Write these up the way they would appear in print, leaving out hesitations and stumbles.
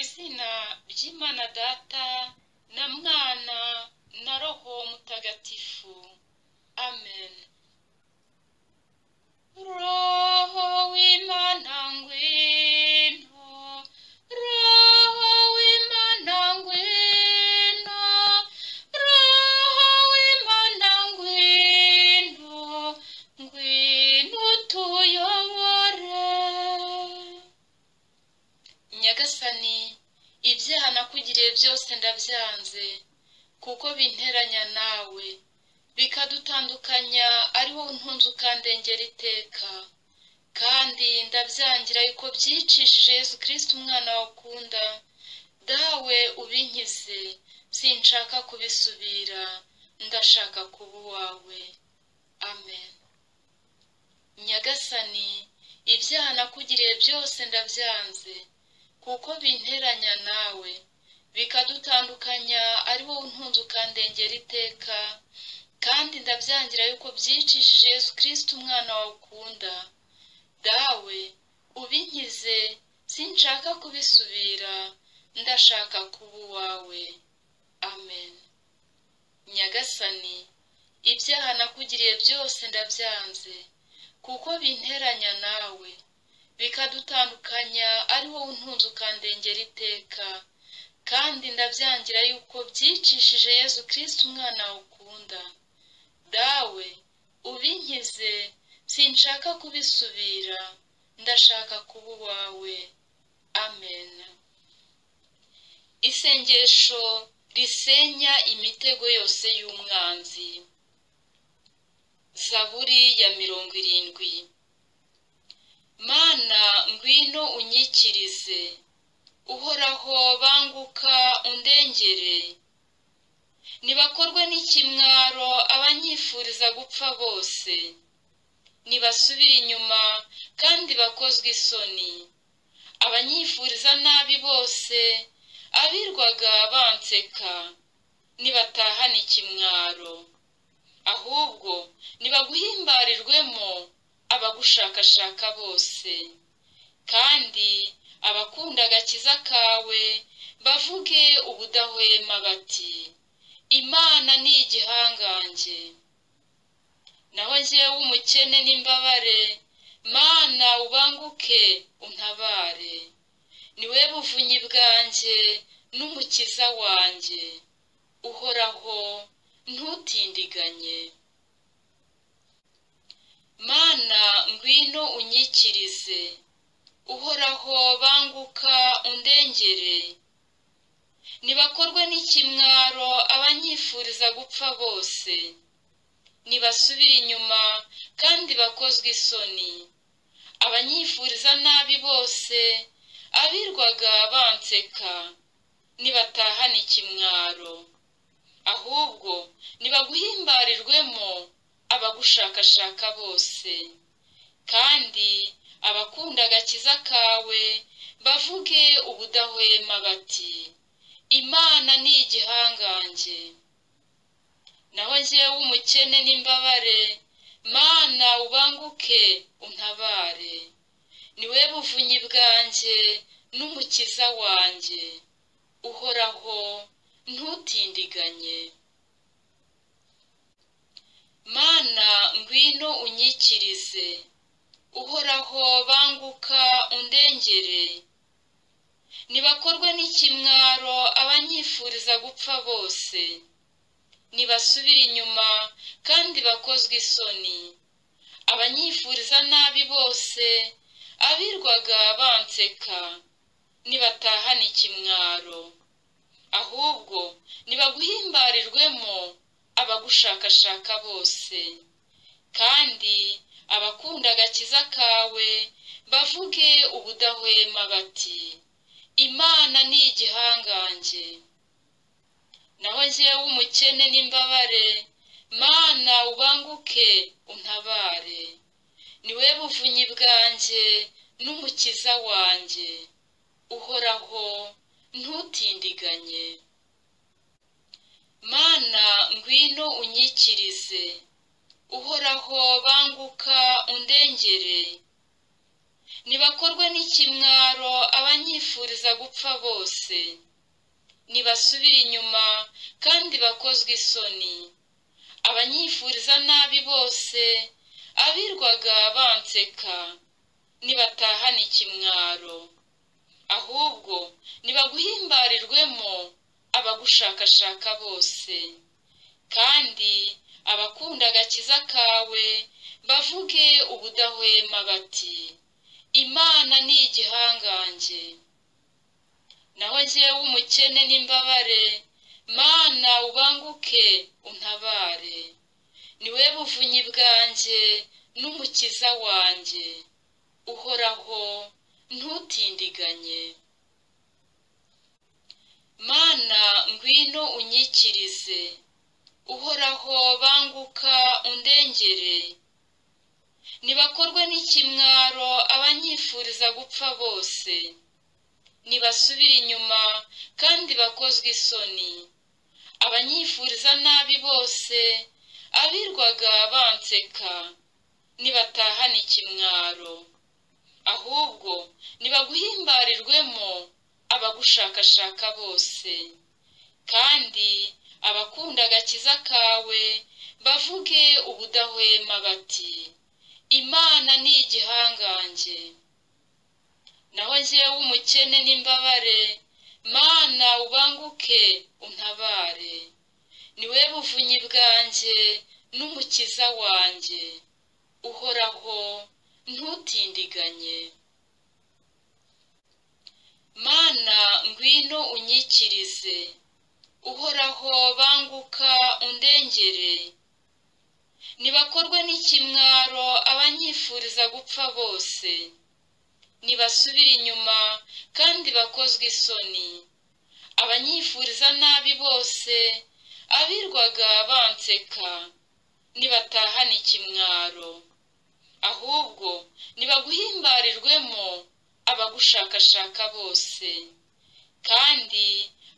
izina ry'Imana Data na Mwana na Roho Mutagatifu. Amen. Roho w'Imana ngwino, Roho w'Imana ngwino, Roho w'Imana ngwino, ngwino utuyobore. Nyagasani, ibyaha nakugiriye byose ndabyanze, kuko binteranya nawe, bikadutandukanya ari wowe untunze ukandengera iteka. Kandi ndabyangira yuko byicishije Yesu Kristo umwana wawe ukunda, dawe ubinkize, sinshaka kubisubira, ndashaka kuba uwawe. Amen. Nyagasani, ibyaha nakugiriye byose ndabyanze, kuko binteranya nawe, bikadutandukanya ari wowe untunze ukandengera iteka. Kandi ndabyangira yuko byicishije Yesu Kristo umwana wawe ukunda, dawe ubinkize, sinshaka kubisubira, ndashaka kuba uwawe. Amen. Nyagasani, ibyaha nakugiriye byose ndabyanze, kuko binteranya nawe, bikadutandukanya ari wowe untunze ukandengera iteka. Kandi ndabyangira yuko byicishije Yesu Kristo umwana wawe ukunda, dawe ubinkize, sinshaka kubisubira, ndashaka kuba uwawe. Amen. Isengesho risenya imitego yose y'umwanzi. Zaburi ya 70. Mana ngwino unyikirize, Uhoraho banguka undengere. Nibakorwe n'ikimwaro abanyifuriza gupfa bose, nibasubire inyuma kandi bakozwe isoni. Abanyifuriza nabi bose, abirwaga banseka, nibatahane ikimwaro. Ahubwo nibaguhimbarirwemo abagushakashaka bose. Kandi abakunda agakiza kawe bavuge ubudahwema bati, Imana ni igihangange. Naho njyewe umukene n'imbabare, Mana ubanguke untabare. Niwe buvunyi bwanjye n'umukiza wanjye, Uhoraho ntutindiganye. Mana ngwino unyikirize, Uhoraho banguka undengere. Nibakorwe n'ikimwaro abanyifuriza gupfa bose, nibasubire inyuma kandi bakozwe isoni. Abanyifuriza nabi bose, abirwaga banseka, nibatahane ikimwaro. Ahubwo nibaguhimbarirwemo abagushakashaka bose. Kandi abakunda agakiza kawe bavuge ubudahwema bati, Imana ni igihangange. Naho njyewe umukene n'imbabare, Mana ubanguke untabare. Niwe buvunyi bwanjye n'umukiza wanjye, Uhoraho ntutindiganye. Mana ngwino unyikirize, Uhoraho banguka undengere. Nibakorwe n'ikimwaro abanyifuriza gupfa bose, nibasubire inyuma kandi bakozwe isoni. Abanyifuriza nabi bose, abirwaga banseka, nibatahane ikimwaro. Ahubwo nibaguhimbarirwemo abagushakashaka bose. Kandi abakunda agakiza kawe bavuge ubudahwema bati, Imana ni igihangange. Naho njyewe umukene n'imbabare, Mana ubanguke untabare. Niwe buvunyi bwanjye n'umukiza wanjye, Uhoraho ntutindiganye. Mana ngwino unyikirize, Uhoraho banguka undengere. Nibakorwe n'ikimwaro abanyifuriza abanyifuriza gupfa bose nibasubire inyuma kandi bakozwe isoni, abanyifuriza nabi bose abirwaga banseka nibatahana ikimwaro, ahubwo nibaguhimbarirwemo abagushakashaka bose, kandi abakunda agakiza kawe bavuge ubudahwema bati Imana ni igihangange. Naho jyewe umukene n'imbabare, Mana ubanguke untabare, niwe buvunyi bwanjye n'umukiza wanjye, uhoraho ntutindiganye. Mana ngwino unyikirize, uhoraho banguka undengere, nibakorwe n'ikimwaro abanyifuriza gupfa bose nibasubire inyuma kandi bakozwe isoni, abanyifuriza nabi bose abirwaga banseka nibatahana ikimwaro, ahubwo nibaguhimbarirwemo abagushakashaka bose, kandi abakunda agakiza kawe bavuge ubudahwema bati Imana ni igihangange. Naho jyewe umukene n'imbabare, Mana ubanguke untabare, niwe buvunyi bwanjye n'umukiza wanjye, uhoraho ntutindiganye. Mana ngwino unyikirize, uhoraho banguka undengere, nibakorwe n'ikimwaro abanyifuriza gupfa bose nibasubire inyuma kandi bakozwe isoni, abanyifuriza nabi bose abirwaga banseka nibatahana ikimwaro, ahubwo nibaguhimbarirwemo abagushakashaka bose, kandi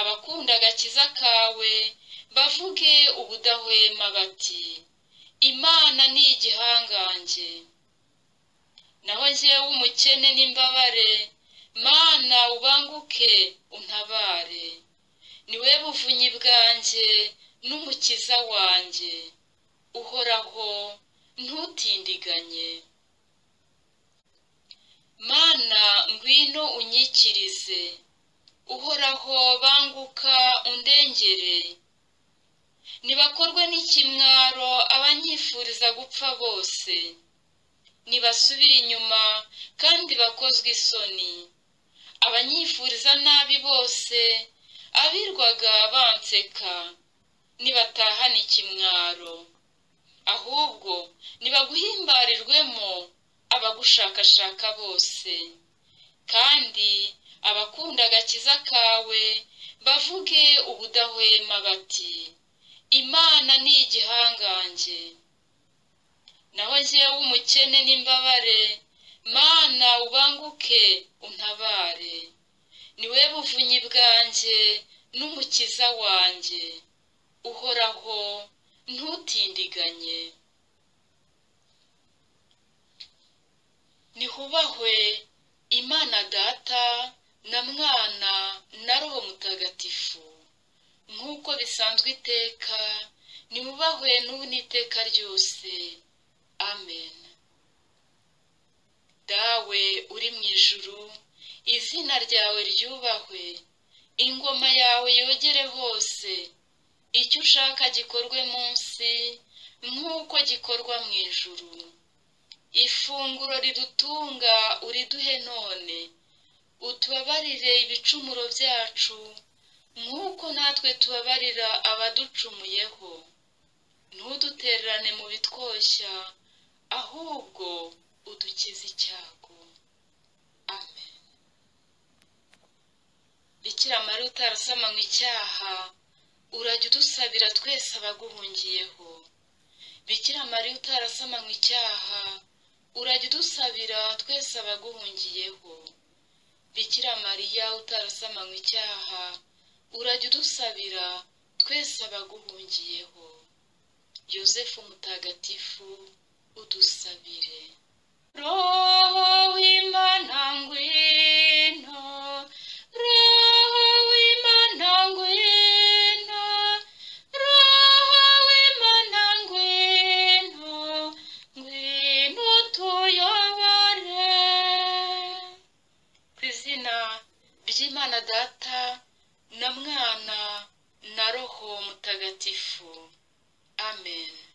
abakunda agakiza kawe bavuge ubudahwema bati Imana ni igihangange. Naho jyewe umukene n'imbabare, Mana ubanguke untabare, niwe buvunyi bwanjye n'umukiza wanjye, uhoraho ntutindiganye. Mana ngwino unyikirize, uhoraho banguka undengere, nibakorwe n'ikimwaro abanyifuriza gupfa bose nibasubire inyuma kandi bakozwe isoni, abanyifuriza nabi bose abirwaga banseka nibatahana ikimwaro, ahubwo nibaguhimbarirwemo abagushakashaka bose, kandi abakunda agakiza kawe bavuge ubudahwema bati Imana ni igihangange. Naho jyewe umukene n'imbabare, Mana ubanguke untabare, niwe buvunyi bwanjye n'umukiza wanjye, uhoraho ntutindiganye. Nihubahwe Imana Data na Mwana na Roho Mutagatifu, nk'uko bisanzwe iteka, nihubahwe n'ubu n'iteka ryose. Amen. Dawe uri mu ijuru, izina ryawe ryubahwe, ingoma yawe yogere hose, icyo ushaka gikorwe munsi nk'uko gikorwa mu ijuru. Ifunguro ridutunga uriduhe none, utubabarire ibicumuro byacu nk'uko natwe tubabarira abaducumuyeho, ntudutererane mu bitwoshya, ahubwo udukize icyago. Amen. Bikira Mariya utarasamanywe icyaha, urajya udusabira twese abaguhungiyeho. Bikira Mariya utarasamanywe icyaha, urajya udusabira twese abaguhungiyeho. Bikira Mariya utarasamanywe icyaha, urajya udusabira twese abaguhungiyeho. Yosefu mutagatifu udusabire. Roho w'Imana ngwino ry'Imana Data na Mwana na Roho Mutagatifu. Amen.